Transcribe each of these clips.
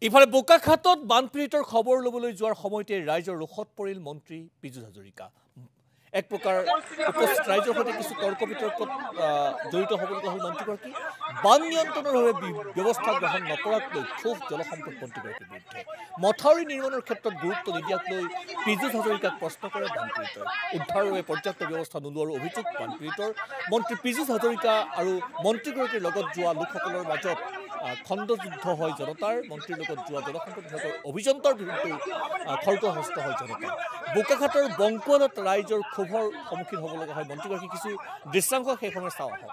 ইফালে বোকাখাতত বানপীড়িতৰ খবৰ ল'বলৈ যোৱাৰ সময়তে ৰাইজৰ ৰোষত পৰিল মন্ত্ৰী পীযুষ হাজৰিকা। এক প্ৰকাৰ উপস্থিত ৰাইজৰ সৈতে কিছু তৰ্ক বিতৰ্কত জড়িত হ'বলগীয়া হ'ল মন্ত্ৰীগৰাকী। বান নিয়ন্ত্ৰণৰ বাবে ব্যৱস্থা গ্ৰহণ নকৰাক লৈ ক্ষোভ জলসম্পদ মন্ত্ৰীগৰাকীৰ বিৰুদ্ধে। মথাউৰি নিৰ্মাণৰ ক্ষেত্ৰত গুৰুত্ব নিদিয়াক লৈ পীযুষ হাজৰিকাক প্ৰশ্ন কৰে বানপীড়িতই। উদ্ধাৰৰ বাবে পৰ্যাপ্ত ব্যৱস্থা নোলোৱাৰ অভিযোগ বানপীড়িতৰ। মন্ত্ৰী পীযুষ হাজৰিকা আৰু মন্ত্ৰীগৰাকীৰ লগত যোৱা লোকসকলৰ মাজত খণ্ডযুদ্ধ হয় জনতাৰ। মন্ত্ৰীৰ লগত যোৱা জলসম্পদ বিভাগৰ অভিযন্তাৰ বিৰুদ্ধে খৰ্গহস্ত হয় জনতা। বোকাখাতৰ বংকুৱালত ৰাইজৰ ক্ষোভৰ সন্মুখীন হ'ব লগা হয় মন্ত্ৰীগৰাকী। কিছু দৃশ্যাংশ সেই সময় চাওঁ আহক।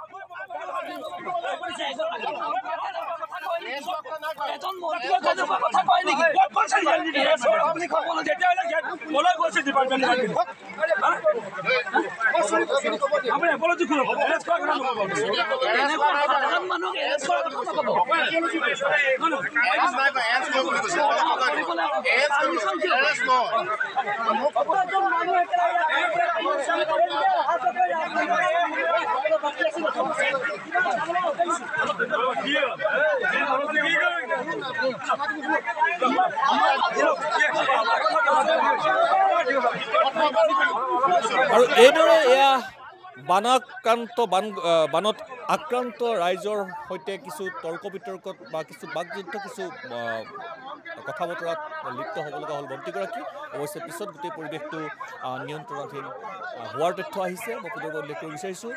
আৰু এইদৰে এয়া বানত আক্ৰান্ত ৰাইজৰ সৈতে কিছু তৰ্ক বিতৰ্কত বা কিছু বাকযুদ্ধ কিছু কথা বতৰাত লিপ্ত হ'ব লগা হ'ল মন্ত্ৰীগৰাকী। অৱশ্যে পিছত গোটেই পৰিৱেশটো নিয়ন্ত্ৰণাধীন হোৱাৰ তথ্য আহিছে। মই পুনৰ উল্লেখ কৰিব বিচাৰিছোঁ,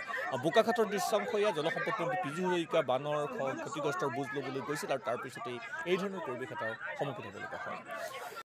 বোকাখাতৰ দৃশ্যাংশ এয়া। জলসম্পদ মন্ত্ৰী পীযুষ হাজৰিকা বানৰ ক্ষতিগ্ৰস্তৰ বুজ ল'বলৈ গৈছিল আৰু তাৰ পিছতেই এই ধৰণৰ পৰিৱেশ এটাৰ সন্মুখীন হ'ব লগা হয়।